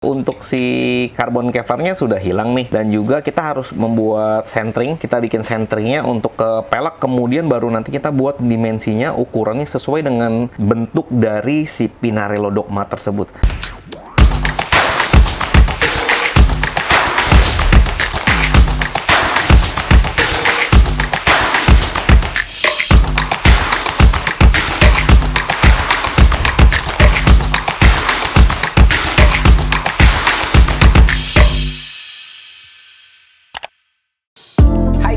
Untuk si karbon covernya sudah hilang nih, dan juga kita harus membuat centering. Kita bikin centeringnya untuk ke pelek, kemudian baru nanti kita buat dimensinya, ukurannya sesuai dengan bentuk dari si Pinarello Dogma tersebut.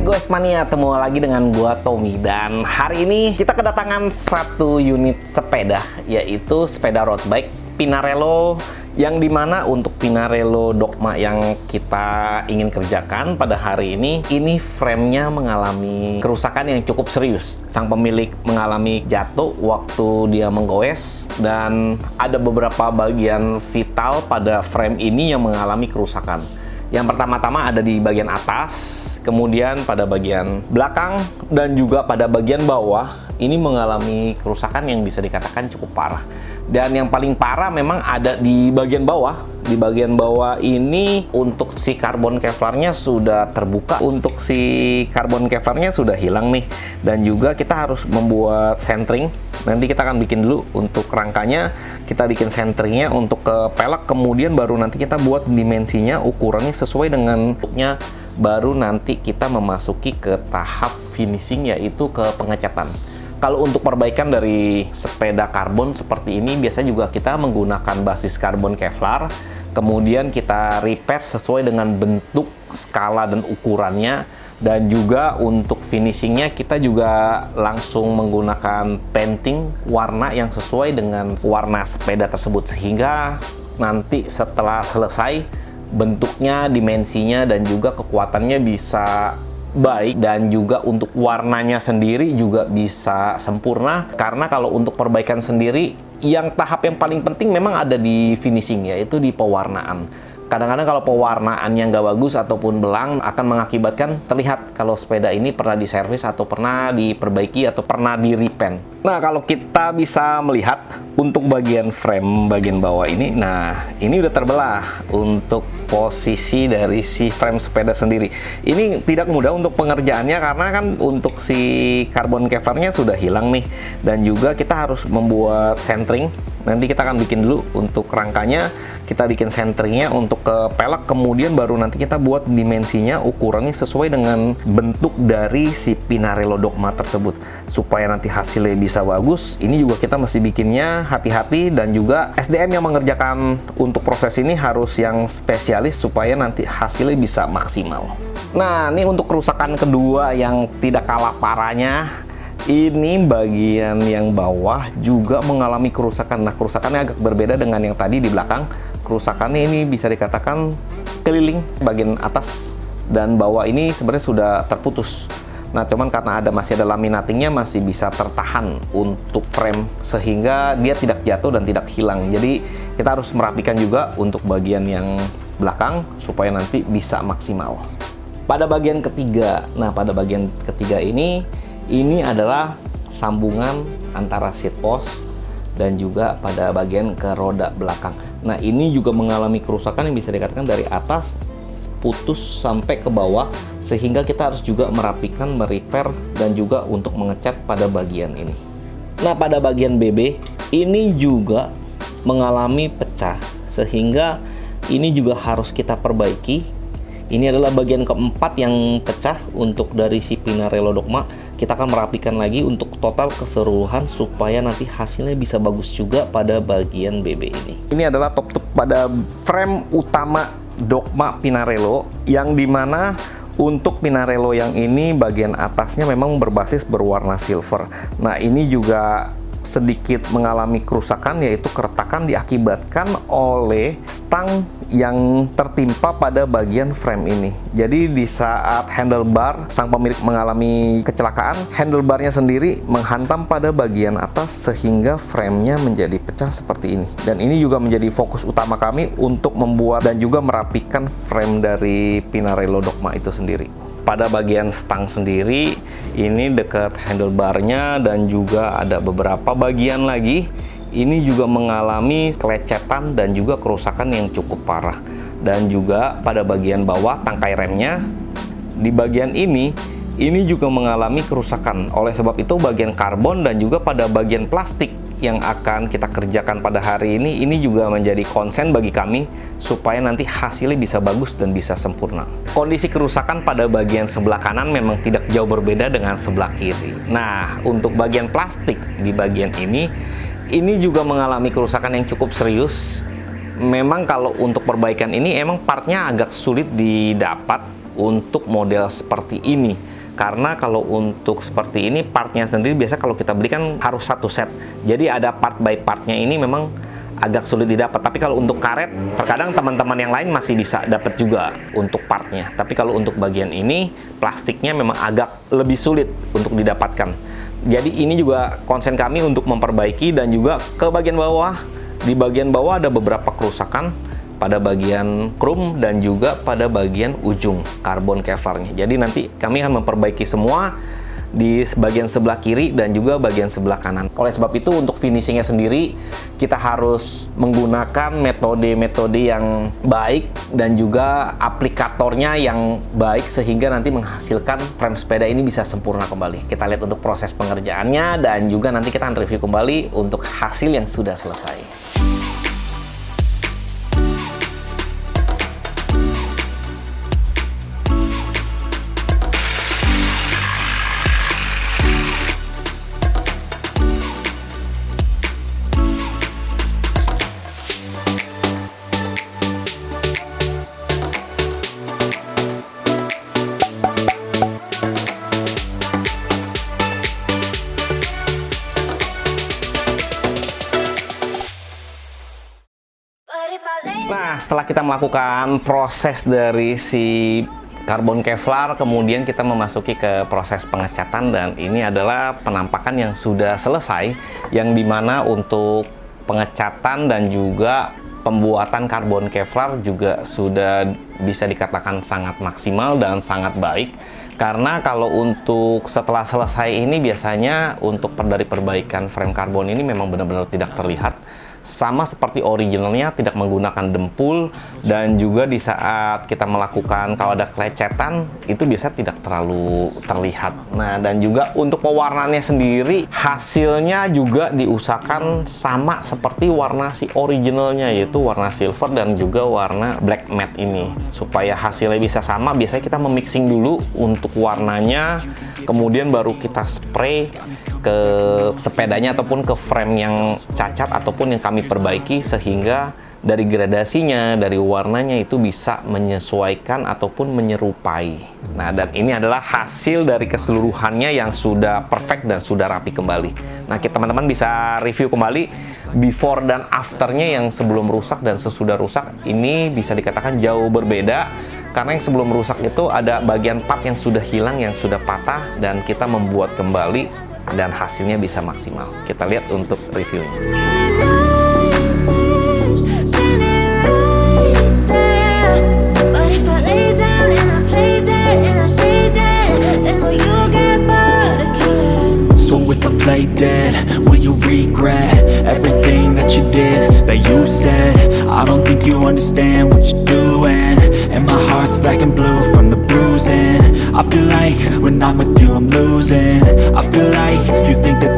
Guys mania, ketemu lagi dengan gua Tommy, dan hari ini kita kedatangan satu unit sepeda, yaitu sepeda road bike Pinarello, yang dimana untuk Pinarello Dogma yang kita ingin kerjakan pada hari ini framenya mengalami kerusakan yang cukup serius. Sang pemilik mengalami jatuh waktu dia menggoes, dan ada beberapa bagian vital pada frame ini yang mengalami kerusakan. Yang pertama-tama ada di bagian atas, kemudian pada bagian belakang, dan juga pada bagian bawah ini mengalami kerusakan yang bisa dikatakan cukup parah. Dan yang paling parah memang ada di bagian bawah. Di bagian bawah ini untuk si karbon kevlarnya sudah terbuka. Untuk si karbon kevlarnya sudah hilang nih. Dan juga kita harus membuat centering. Nanti kita akan bikin dulu untuk rangkanya. Kita bikin centeringnya untuk ke pelek, kemudian baru nanti kita buat dimensinya, ukurannya sesuai dengan bentuknya. Baru nanti kita memasuki ke tahap finishing, yaitu ke pengecatan. Kalau untuk perbaikan dari sepeda karbon seperti ini, biasanya juga kita menggunakan basis karbon kevlar, kemudian kita repair sesuai dengan bentuk, skala, dan ukurannya. Dan juga untuk finishingnya kita juga langsung menggunakan painting warna yang sesuai dengan warna sepeda tersebut, sehingga nanti setelah selesai bentuknya, dimensinya, dan juga kekuatannya bisa baik, dan juga untuk warnanya sendiri juga bisa sempurna. Karena kalau untuk perbaikan sendiri, yang tahap yang paling penting memang ada di finishing, yaitu di pewarnaan. Kadang-kadang kalau pewarnaannya nggak bagus ataupun belang, akan mengakibatkan terlihat kalau sepeda ini pernah diservis atau pernah diperbaiki atau pernah di repaint. Nah, kalau kita bisa melihat untuk bagian frame bagian bawah ini, nah ini udah terbelah untuk posisi dari si frame sepeda sendiri. Ini tidak mudah untuk pengerjaannya karena kan untuk si karbon covernya sudah hilang nih, dan juga kita harus membuat centering. Nanti kita akan bikin dulu untuk rangkanya. Kita bikin centeringnya untuk ke pelek, kemudian baru nanti kita buat dimensinya, ukurannya sesuai dengan bentuk dari si Pinarello Dogma tersebut, supaya nanti hasilnya bisa bagus. Ini juga kita mesti bikinnya hati-hati, dan juga SDM yang mengerjakan untuk proses ini harus yang spesialis supaya nanti hasilnya bisa maksimal. Nah, ini untuk kerusakan kedua yang tidak kalah parahnya. Ini bagian yang bawah juga mengalami kerusakan. Nah, kerusakannya agak berbeda dengan yang tadi di belakang. Kerusakannya ini bisa dikatakan keliling, bagian atas dan bawah ini sebenarnya sudah terputus. Nah, cuman karena masih ada laminatingnya, masih bisa tertahan untuk frame, sehingga dia tidak jatuh dan tidak hilang. Jadi kita harus merapikan juga untuk bagian yang belakang supaya nanti bisa maksimal. Pada bagian ketiga, nah pada bagian ketiga ini adalah sambungan antara seat post dan juga pada bagian ke roda belakang. Nah, ini juga mengalami kerusakan yang bisa dikatakan dari atas putus sampai ke bawah, sehingga kita harus juga merapikan, merepair, dan juga untuk mengecat pada bagian ini. Nah, pada bagian BB ini juga mengalami pecah, sehingga ini juga harus kita perbaiki. Ini adalah bagian keempat yang pecah untuk dari si Pinarello Dogma. Kita akan merapikan lagi untuk total keseluruhan supaya nanti hasilnya bisa bagus juga pada bagian BB ini. Ini adalah top pada frame utama Dogma Pinarello, yang dimana untuk Pinarello yang ini bagian atasnya memang berbasis berwarna silver. Nah, ini juga sedikit mengalami kerusakan, yaitu keretakan diakibatkan oleh stang yang tertimpa pada bagian frame ini. Jadi di saat handlebar sang pemilik mengalami kecelakaan, handlebarnya sendiri menghantam pada bagian atas sehingga framenya menjadi pecah seperti ini. Dan ini juga menjadi fokus utama kami untuk membuat dan juga merapikan frame dari Pinarello Dogma itu sendiri. Pada bagian stang sendiri, ini dekat handlebarnya dan juga ada beberapa bagian lagi ini juga mengalami kelecetan dan juga kerusakan yang cukup parah. Dan juga pada bagian bawah tangkai remnya, di bagian ini juga mengalami kerusakan. Oleh sebab itu bagian karbon dan juga pada bagian plastik yang akan kita kerjakan pada hari ini juga menjadi konsen bagi kami supaya nanti hasilnya bisa bagus dan bisa sempurna. Kondisi kerusakan pada bagian sebelah kanan memang tidak jauh berbeda dengan sebelah kiri. Nah, untuk bagian plastik di bagian ini juga mengalami kerusakan yang cukup serius. Memang kalau untuk perbaikan ini emang partnya agak sulit didapat untuk model seperti ini. Karena kalau untuk seperti ini partnya sendiri biasa kalau kita beli kan harus satu set. Jadi ada part by partnya ini memang agak sulit didapat. Tapi kalau untuk karet terkadang teman-teman yang lain masih bisa dapat juga untuk partnya. Tapi kalau untuk bagian ini plastiknya memang agak lebih sulit untuk didapatkan. Jadi ini juga konsen kami untuk memperbaiki dan juga ke bagian bawah. Di bagian bawah ada beberapa kerusakan pada bagian krum dan juga pada bagian ujung karbon kevlarnya. Jadi nanti kami akan memperbaiki semua di bagian sebelah kiri dan juga bagian sebelah kanan. Oleh sebab itu untuk finishingnya sendiri kita harus menggunakan metode-metode yang baik dan juga aplikatornya yang baik sehingga nanti menghasilkan frame sepeda ini bisa sempurna kembali. Kita lihat untuk proses pengerjaannya dan juga nanti kita akan review kembali untuk hasil yang sudah selesai. Nah, setelah kita melakukan proses dari si karbon kevlar, kemudian kita memasuki ke proses pengecatan dan ini adalah penampakan yang sudah selesai, yang dimana untuk pengecatan dan juga pembuatan karbon kevlar juga sudah bisa dikatakan sangat maksimal dan sangat baik. Karena kalau untuk setelah selesai ini biasanya untuk dari perbaikan frame karbon ini memang benar-benar tidak terlihat. Sama seperti originalnya, tidak menggunakan dempul, dan juga di saat kita melakukan kalau ada kelecetan itu biasa tidak terlalu terlihat. Nah, dan juga untuk pewarnaannya sendiri hasilnya juga diusahakan sama seperti warna si originalnya, yaitu warna silver dan juga warna black matte ini. Supaya hasilnya bisa sama, biasanya kita memixing dulu untuk warnanya, kemudian baru kita spray ke sepedanya ataupun ke frame yang cacat ataupun yang kami perbaiki sehingga dari gradasinya, dari warnanya itu bisa menyesuaikan ataupun menyerupai. Nah, dan ini adalah hasil dari keseluruhannya yang sudah perfect dan sudah rapi kembali. Nah, teman-teman bisa review kembali before dan afternya yang sebelum rusak dan sesudah rusak. Ini bisa dikatakan jauh berbeda. Karena yang sebelum rusak itu ada bagian part yang sudah hilang, yang sudah patah, dan kita membuat kembali dan hasilnya bisa maksimal. Kita lihat untuk reviewnya. So if I play dead, will you regret everything that you did, that you said? I don't think you understand what you're doing, and my heart's black and blue from the bruising. I feel like when I'm with you I'm losing. I feel like you think that